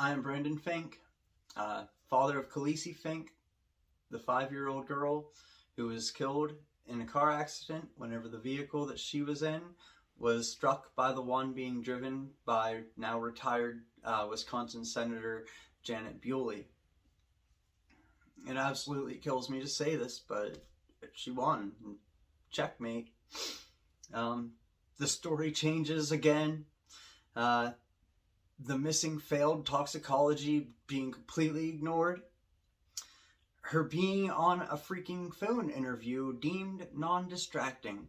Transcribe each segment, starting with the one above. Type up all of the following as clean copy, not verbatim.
I am Brandon Fink, father of Khaleesi Fink, the 5-year-old girl who was killed in a car accident whenever the vehicle that she was in was struck by the one being driven by now retired Wisconsin Senator Janet Bewley. It absolutely kills me to say this, but she won. Checkmate. The story changes again. The missing failed toxicology being completely ignored. Her being on a freaking phone interview deemed non-distracting.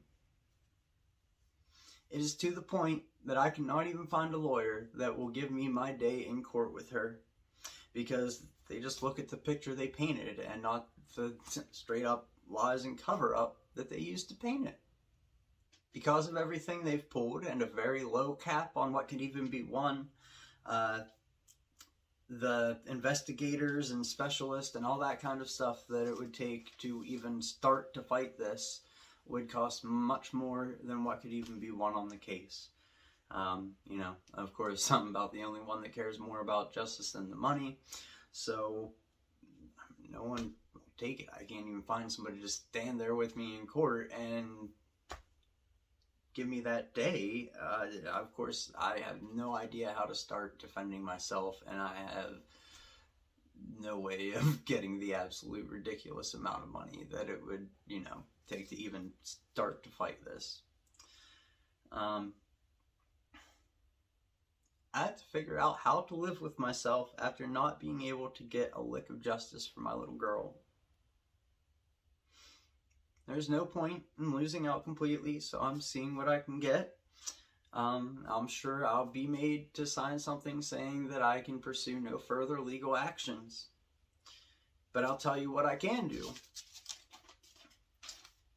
It is to the point that I cannot even find a lawyer that will give me my day in court with her, because they just look at the picture they painted and not the straight up lies and cover up that they used to paint it. Because of everything they've pulled and a very low cap on what could even be won, the investigators and specialists and all that kind of stuff that it would take to even start to fight this would cost much more than what could even be won on the case. Of course, I'm about the only one that cares more about justice than the money, so no one will take it. I can't even find somebody to stand there with me in court and give me that day. Of course, I have no idea how to start defending myself, and I have no way of getting the absolute ridiculous amount of money that it would, take to even start to fight this. I had to figure out how to live with myself after not being able to get a lick of justice for my little girl. There's no point in losing out completely, so I'm seeing what I can get. I'm sure I'll be made to sign something saying that I can pursue no further legal actions. But I'll tell you what I can do.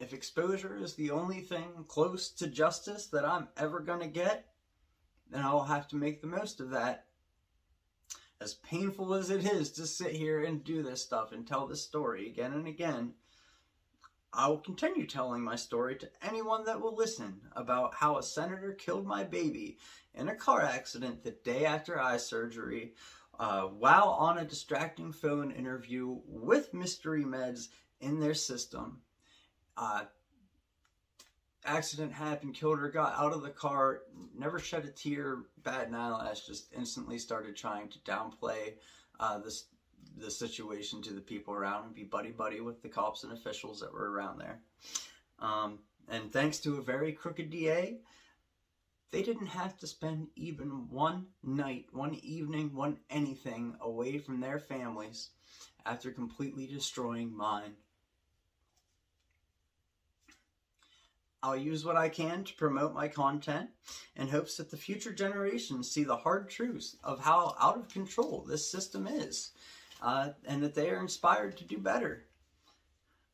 If exposure is the only thing close to justice that I'm ever going to get, then I'll have to make the most of that. As painful as it is to sit here and do this stuff and tell this story again and again, I will continue telling my story to anyone that will listen about how a senator killed my baby in a car accident the day after eye surgery while on a distracting phone interview with mystery meds in their system. Accident happened, killed her, got out of the car, never shed a tear, bat an eyelash, just instantly started trying to downplay the situation to the people around and be buddy-buddy with the cops and officials that were around there. And thanks to a very crooked DA, they didn't have to spend even one night, one evening, one anything away from their families after completely destroying mine. I'll use what I can to promote my content in hopes that the future generations see the hard truths of how out of control this system is, and that they are inspired to do better.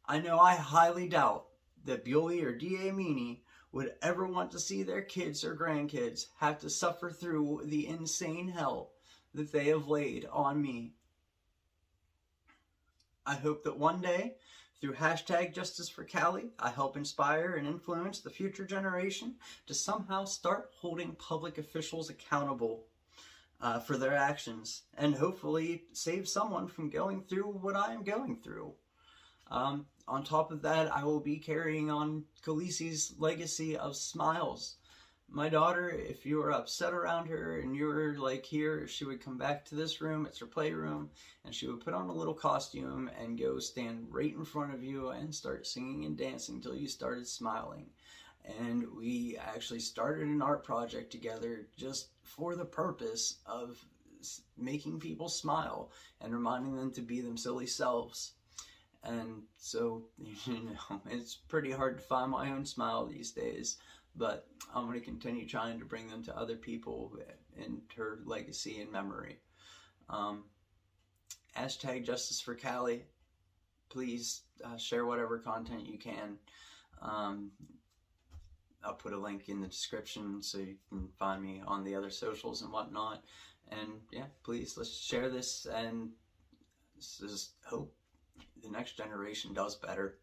I know I highly doubt that Bewley or DA Meany would ever want to see their kids or grandkids have to suffer through the insane hell that they have laid on me. I hope that one day, through hashtag Justice for Callie, I help inspire and influence the future generation to somehow start holding public officials accountable for their actions, and hopefully save someone from going through what I am going through. On top of that, I will be carrying on Khaleesi's legacy of smiles. My daughter, if you were upset around her and you were like here, she would come back to this room, it's her playroom, and she would put on a little costume and go stand right in front of you and start singing and dancing until you started smiling. And we actually started an art project together just for the purpose of making people smile and reminding them to be them silly selves. And so, it's pretty hard to find my own smile these days, but I'm going to continue trying to bring them to other people in her legacy and memory. Hashtag Justice for Callie. Please share whatever content you can. I'll put a link in the description so you can find me on the other socials and whatnot. And yeah, please, let's share this and just hope the next generation does better.